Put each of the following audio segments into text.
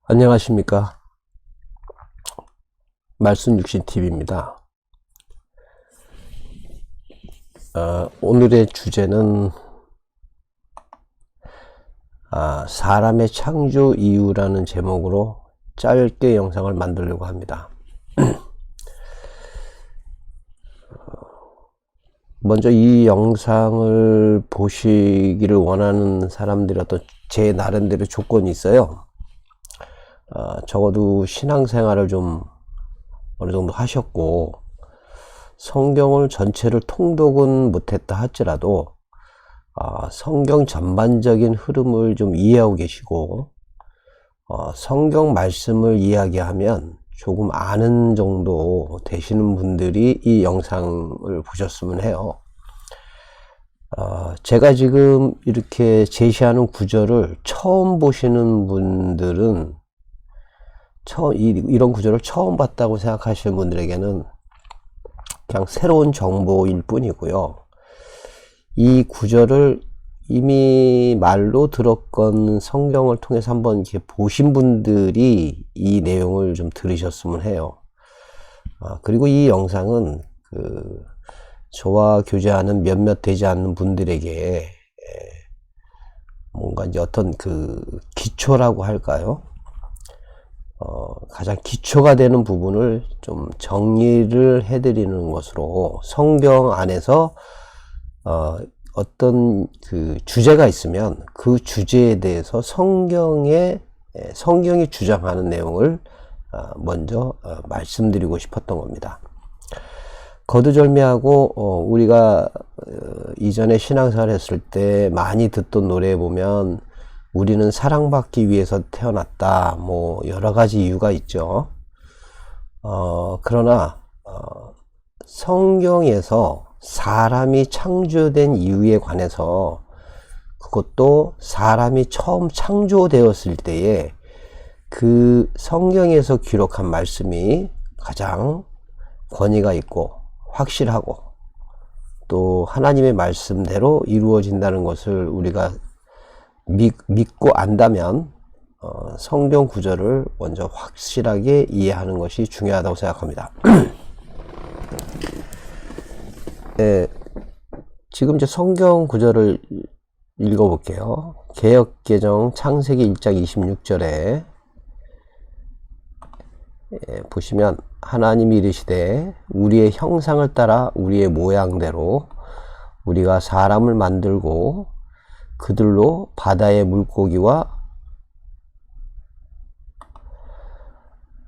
안녕하십니까. 말씀 육신TV입니다. 오늘의 주제는 사람의 창조 이유라는 제목으로 짧게 영상을 만들려고 합니다. 먼저 이 영상을 보시기를 원하는 사람들이 어떤 제 나름대로 조건이 있어요. 적어도 신앙생활을 좀 어느 정도 하셨고 성경을 전체를 통독은 못했다 할지라도 성경 전반적인 흐름을 좀 이해하고 계시고 성경 말씀을 이야기하면 조금 아는 정도 되시는 분들이 이 영상을 보셨으면 해요. 제가 지금 이렇게 제시하는 구절을 처음 보시는 분들은 이런 구절을 처음 봤다고 생각하시는 분들에게는 그냥 새로운 정보일 뿐이고요. 이 구절을 이미 말로 들었건 성경을 통해서 한번 이렇게 보신 분들이 이 내용을 좀 들으셨으면 해요. 그리고 이 영상은 저와 교제하는 몇몇 되지 않는 분들에게 뭔가 이제 어떤 기초라고 할까요? 가장 기초가 되는 부분을 좀 정리를 해드리는 것으로 성경 안에서 어떤 주제가 있으면 그 주제에 대해서 성경이 주장하는 내용을 먼저 말씀드리고 싶었던 겁니다. 거두절미하고 우리가 이전에 신앙생활 했을 때 많이 듣던 노래에 보면 우리는 사랑받기 위해서 태어났다, 뭐 여러가지 이유가 있죠. 그러나 성경에서 사람이 창조된 이유에 관해서, 그것도 사람이 처음 창조되었을 때에 그 성경에서 기록한 말씀이 가장 권위가 있고 확실하고 또 하나님의 말씀대로 이루어진다는 것을 우리가 믿고 안다면 성경 구절을 먼저 확실하게 이해하는 것이 중요하다고 생각합니다. 네, 지금 이제 성경 구절을 읽어볼게요. 개역개정 창세기 1장 26절에 보시면 하나님이 이르시되 우리의 형상을 따라 우리의 모양대로 우리가 사람을 만들고 그들로 바다의 물고기와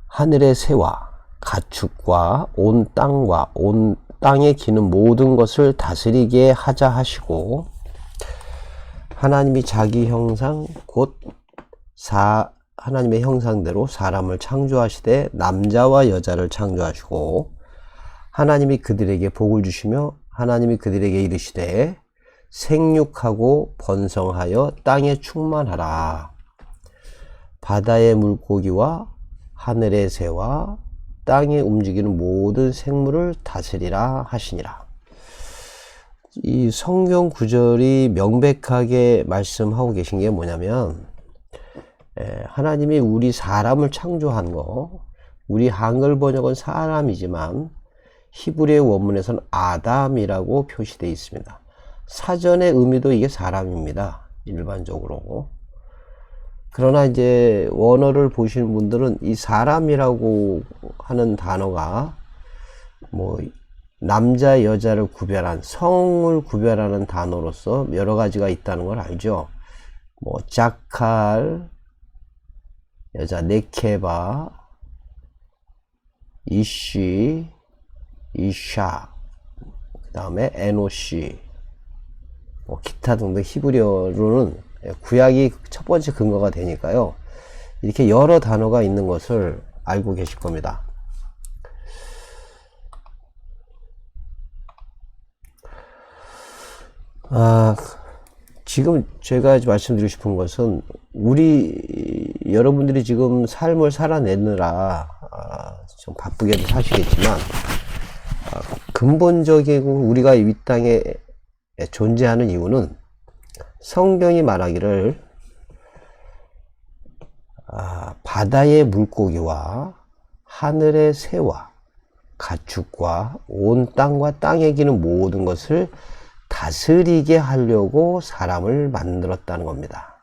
하늘의 새와 가축과 온 땅과 온 땅에 기는 모든 것을 다스리게 하자 하시고, 하나님이 자기 형상 곧 하나님의 형상대로 사람을 창조하시되 남자와 여자를 창조하시고, 하나님이 그들에게 복을 주시며 하나님이 그들에게 이르시되 생육하고 번성하여 땅에 충만하라. 바다의 물고기와 하늘의 새와 땅에 움직이는 모든 생물을 다스리라 하시니라. 이 성경 구절이 명백하게 말씀하고 계신 게 뭐냐면, 하나님이 우리 사람을 창조한 거, 우리 한글 번역은 사람이지만 히브리의 원문에서는 아담이라고 표시되어 있습니다. 사전의 의미도 이게 사람입니다, 일반적으로. 그러나 이제 원어를 보시는 분들은 이 사람이라고 하는 단어가 뭐 남자 여자를 구별한, 성을 구별하는 단어로서 여러 가지가 있다는 걸 알죠. 뭐 자칼, 여자 네케바, 이시, 이샤, 그 다음에 에노시, 뭐 기타 등등 히브리어로는 구약이 첫 번째 근거가 되니까요, 이렇게 여러 단어가 있는 것을 알고 계실 겁니다. 지금 제가 말씀드리고 싶은 것은, 여러분들이 지금 삶을 살아내느라 좀 바쁘게도 사시겠지만, 근본적이고 우리가 이 땅에 존재하는 이유는 성경이 말하기를 바다의 물고기와 하늘의 새와 가축과 온 땅과 땅에 기는 모든 것을 다스리게 하려고 사람을 만들었다는 겁니다.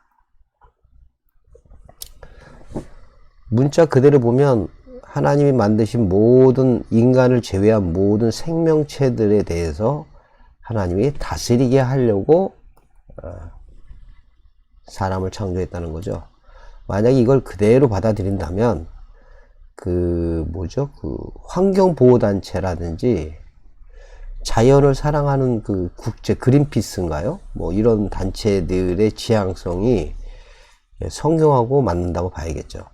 문자 그대로 보면 하나님이 만드신 모든 인간을 제외한 모든 생명체들에 대해서 하나님이 다스리게 하려고 사람을 창조했다는 거죠. 만약에 이걸 그대로 받아들인다면 그 환경보호단체라든지 자연을 사랑하는 그 국제 그린피스인가요? 뭐 이런 단체들의 지향성이 성경하고 맞는다고 봐야겠죠.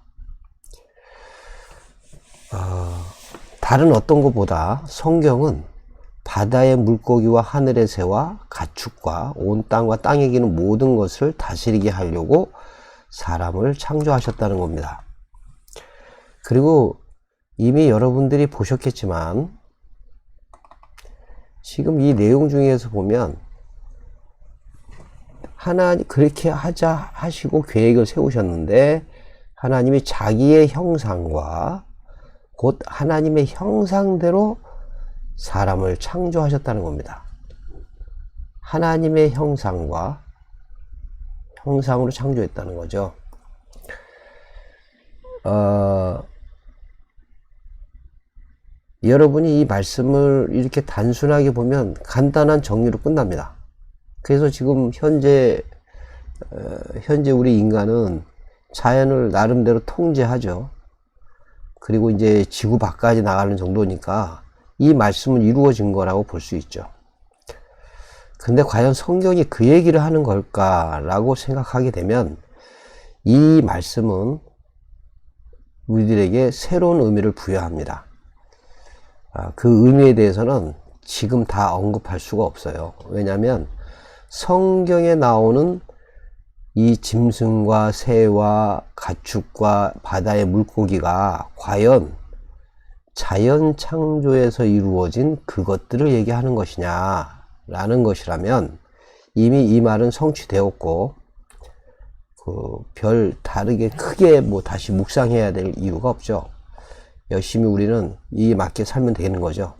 다른 어떤 것보다 성경은 바다의 물고기와 하늘의 새와 가축과 온 땅과 땅에 기는 모든 것을 다스리게 하려고 사람을 창조하셨다는 겁니다. 그리고 이미 여러분들이 보셨겠지만 지금 이 내용 중에서 보면 하나님 그렇게 하자 하시고 계획을 세우셨는데 하나님이 자기의 형상과 곧 하나님의 형상대로 사람을 창조하셨다는 겁니다. 하나님의 형상과 형상으로 창조했다는 거죠. 여러분이 이 말씀을 이렇게 단순하게 보면 간단한 정리로 끝납니다. 그래서 지금 현재 우리 인간은 자연을 나름대로 통제하죠. 그리고 이제 지구 밖까지 나가는 정도니까 이 말씀은 이루어진 거라고 볼 수 있죠. 근데 과연 성경이 그 얘기를 하는 걸까라고 생각하게 되면 이 말씀은 우리들에게 새로운 의미를 부여합니다. 그 의미에 대해서는 지금 다 언급할 수가 없어요. 왜냐하면 성경에 나오는 이 짐승과 새와 가축과 바다의 물고기가 과연 자연 창조에서 이루어진 그것들을 얘기하는 것이냐 라는 것이라면 이미 이 말은 성취되었고 별 다르게 크게 뭐 다시 묵상해야 될 이유가 없죠. 열심히 우리는 이에 맞게 살면 되는 거죠.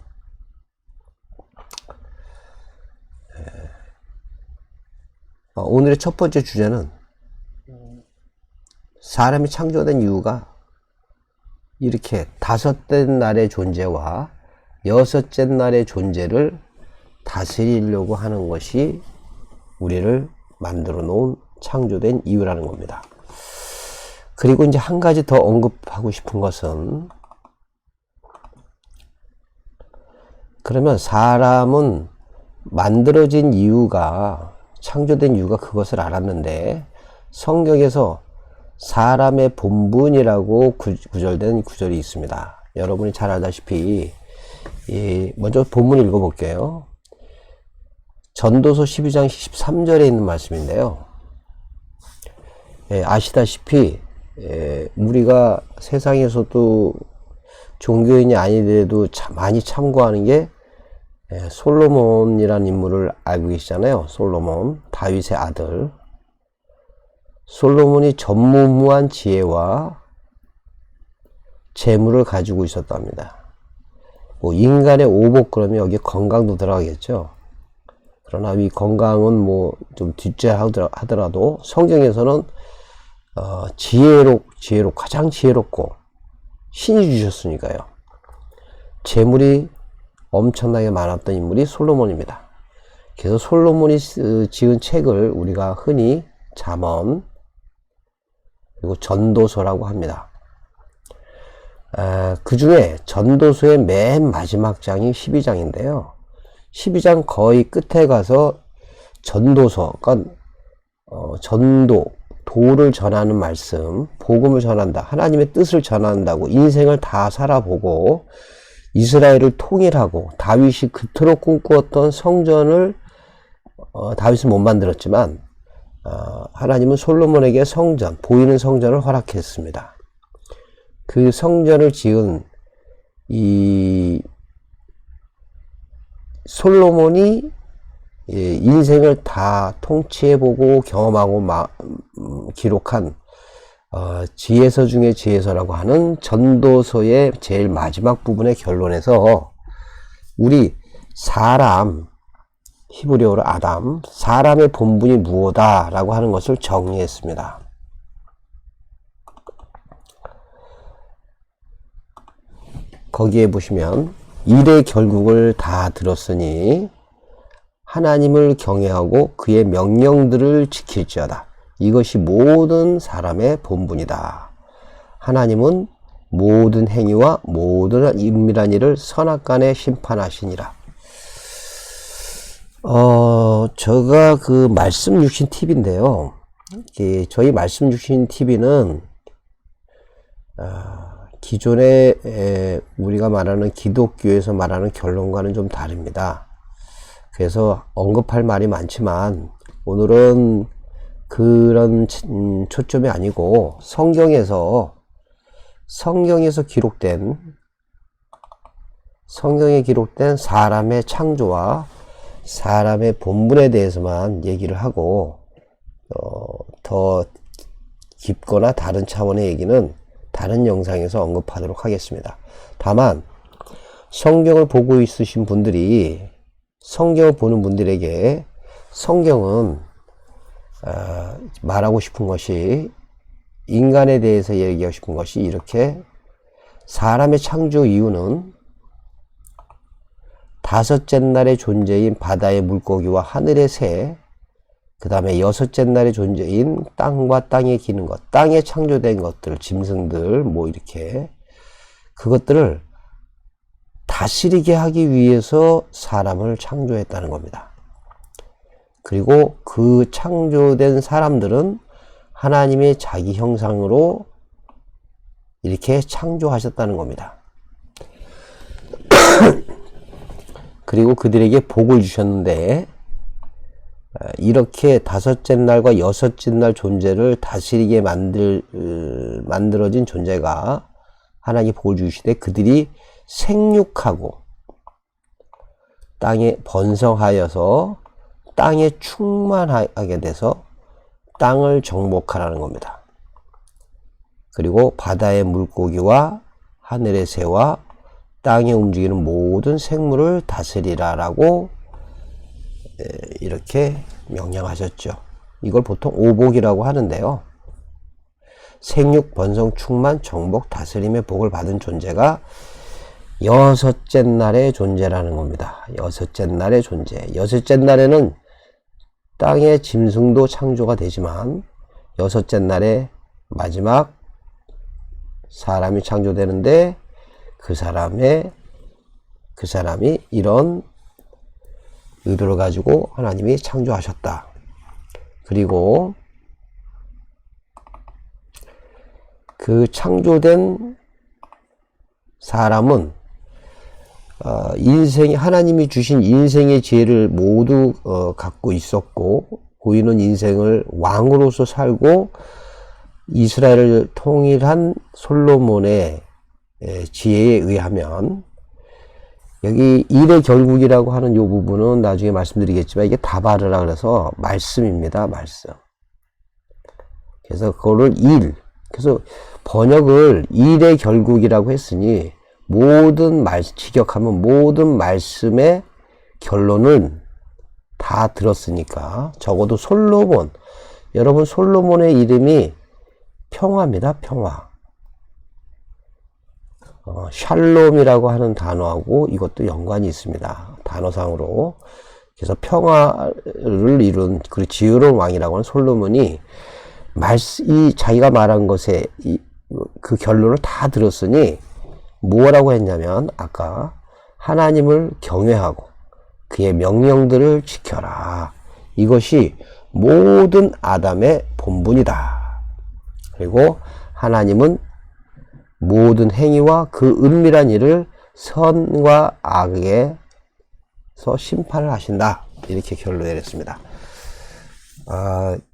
오늘의 첫 번째 주제는 사람이 창조된 이유가 이렇게 다섯째 날의 존재와 여섯째 날의 존재를 다스리려고 하는 것이 우리를 만들어 놓은 창조된 이유라는 겁니다. 그리고 이제 한 가지 더 언급하고 싶은 것은 그러면 사람은 만들어진 이유가 창조된 이유가 그것을 알았는데 성경에서 사람의 본분이라고 구절된 구절이 있습니다. 여러분이 잘 알다시피 먼저 본문 읽어볼게요. 전도서 12장 13절에 있는 말씀인데요. 아시다시피 우리가 세상에서도 종교인이 아니더라도 많이 참고하는 게 솔로몬이라는 인물을 알고 계시잖아요. 솔로몬, 다윗의 아들. 솔로몬이 전무후무한 지혜와 재물을 가지고 있었답니다. 뭐 인간의 오복 그러면 여기 건강도 들어가겠죠. 그러나 이 건강은 뭐 좀 뒷죄하더라도 성경에서는 가장 지혜롭고 신이 주셨으니까요. 재물이 엄청나게 많았던 인물이 솔로몬입니다. 그래서 솔로몬이 지은 책을 우리가 흔히 잠언 그리고 전도서라고 합니다. 그 중에 전도서의 맨 마지막 장이 12장인데요. 12장 거의 끝에 가서 전도서, 그러니까 도를 전하는 말씀, 복음을 전한다. 하나님의 뜻을 전한다고 인생을 다 살아보고 이스라엘을 통일하고 다윗이 그토록 꿈꾸었던 성전을 다윗은 못 만들었지만 하나님은 솔로몬에게 성전, 보이는 성전을 허락했습니다. 그 성전을 지은 이 솔로몬이 인생을 다 통치해보고 경험하고 기록한 지혜서 중에 지혜서라고 하는 전도서의 제일 마지막 부분의 결론에서 우리 사람, 히브리어로 아담, 사람의 본분이 무엇다 라고 하는 것을 정리했습니다. 거기에 보시면 일의 결국을 다 들었으니 하나님을 경외하고 그의 명령들을 지킬지어다. 이것이 모든 사람의 본분이다. 하나님은 모든 행위와 모든 은밀한 일을 선악간에 심판하시니라. 제가 그 말씀 육신 TV인데요. 저희 말씀 육신 TV는 기존에 우리가 말하는 기독교에서 말하는 결론과는 좀 다릅니다. 그래서 언급할 말이 많지만 오늘은 그런 초점이 아니고 성경에 기록된 사람의 창조와 사람의 본분에 대해서만 얘기를 하고 더 깊거나 다른 차원의 얘기는 다른 영상에서 언급하도록 하겠습니다. 다만 성경을 보고 있으신 분들이 성경을 보는 분들에게 성경은 말하고 싶은 것이 인간에 대해서 얘기하고 싶은 것이 이렇게 사람의 창조 이유는 다섯째 날의 존재인 바다의 물고기와 하늘의 새, 그 다음에 여섯째 날의 존재인 땅과 땅에 기는 것, 땅에 창조된 것들, 짐승들, 뭐 이렇게 그것들을 다스리게 하기 위해서 사람을 창조했다는 겁니다. 그리고 그 창조된 사람들은 하나님의 자기 형상으로 이렇게 창조하셨다는 겁니다. 그리고 그들에게 복을 주셨는데 이렇게 다섯째 날과 여섯째 날 존재를 다스리게 만들어진 존재가 하나님 복을 주시되 그들이 생육하고 땅에 번성하여서 땅에 충만하게 돼서 땅을 정복하라는 겁니다. 그리고 바다의 물고기와 하늘의 새와 땅에 움직이는 모든 생물을 다스리라라고 이렇게 명령하셨죠. 이걸 보통 오복이라고 하는데요. 생육, 번성, 충만, 정복, 다스림의 복을 받은 존재가 여섯째 날의 존재라는 겁니다. 여섯째 날의 존재. 여섯째 날에는 땅의 짐승도 창조가 되지만 여섯째 날에 마지막 사람이 창조되는데 그 사람이 이런 의도를 가지고 하나님이 창조하셨다. 그리고 그 창조된 사람은 하나님이 주신 인생의 지혜를 모두 갖고 있었고 고인은 인생을 왕으로서 살고 이스라엘을 통일한 솔로몬의 지혜에 의하면 여기 일의 결국이라고 하는 이 부분은 나중에 말씀드리겠지만 이게 다바르라 그래서 말씀입니다. 말씀. 그래서 그거를 그래서 번역을 일의 결국이라고 했으니 직역하면 모든 말씀의 결론은 다 들었으니까 적어도 여러분 솔로몬의 이름이 평화입니다. 평화. 샬롬이라고 하는 단어하고 이것도 연관이 있습니다. 단어상으로. 그래서 평화를 이룬 그 지혜로운 왕이라고 하는 솔로몬이 자기가 말한 것에 그 결론을 다 들었으니 뭐라고 했냐면 아까 하나님을 경외하고 그의 명령들을 지켜라. 이것이 모든 아담의 본분이다. 그리고 하나님은 모든 행위와 그 은밀한 일을 선과 악에서 심판을 하신다. 이렇게 결론을 내렸습니다.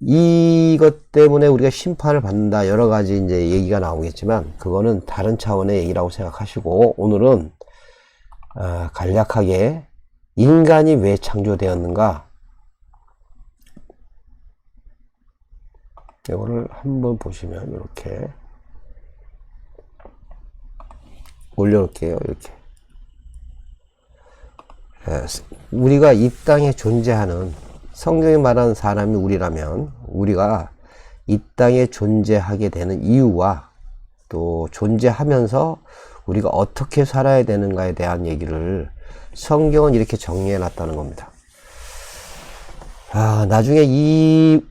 이것 때문에 우리가 심판을 받는다. 여러 가지 이제 얘기가 나오겠지만, 그거는 다른 차원의 얘기라고 생각하시고, 오늘은, 간략하게 인간이 왜 창조되었는가? 이거를 한번 보시면 이렇게 올려놓을게요. 이렇게. 우리가 이 땅에 존재하는, 성경이 말하는 사람이 우리라면 우리가 이 땅에 존재하게 되는 이유와 또 존재하면서 우리가 어떻게 살아야 되는가에 대한 얘기를 성경은 이렇게 정리해 놨다는 겁니다. 나중에 이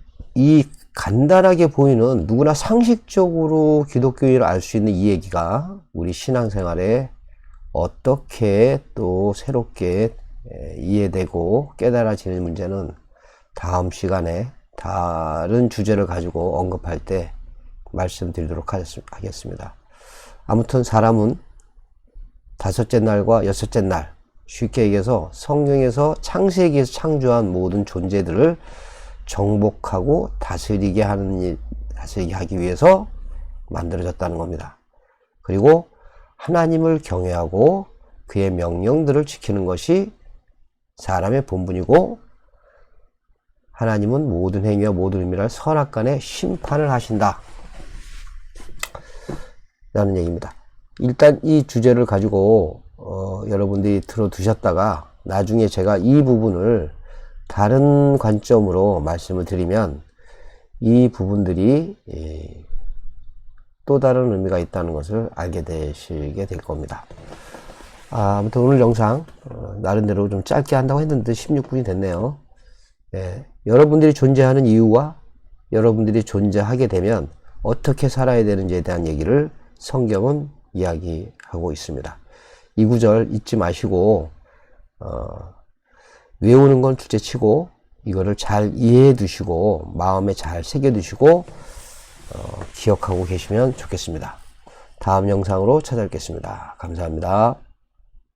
간단하게 보이는, 누구나 상식적으로 기독교인을 알 수 있는 이 얘기가 우리 신앙생활에 어떻게 또 새롭게 이해되고 깨달아지는 문제는 다음 시간에 다른 주제를 가지고 언급할 때 말씀드리도록 하겠습니다. 아무튼 사람은 다섯째 날과 여섯째 날, 쉽게 얘기해서 성경에서 창세기에서 창조한 모든 존재들을 정복하고 다스리게 하기 위해서 만들어졌다는 겁니다. 그리고 하나님을 경외하고 그의 명령들을 지키는 것이 사람의 본분이고, 하나님은 모든 행위와 모든 의미를 선악간에 심판을 하신다 라는 얘기입니다. 일단 이 주제를 가지고 여러분들이 들어두셨다가 나중에 제가 이 부분을 다른 관점으로 말씀을 드리면 이 부분들이 또 다른 의미가 있다는 것을 알게 되시게 될 겁니다. 아무튼 오늘 영상 나름대로 좀 짧게 한다고 했는데 16분이 됐네요. 여러분들이 존재하는 이유와 여러분들이 존재하게 되면 어떻게 살아야 되는지에 대한 얘기를 성경은 이야기하고 있습니다. 이 구절 잊지 마시고 외우는 건 둘째치고 이거를 잘 이해해 두시고 마음에 잘 새겨 두시고 기억하고 계시면 좋겠습니다. 다음 영상으로 찾아뵙겠습니다. 감사합니다.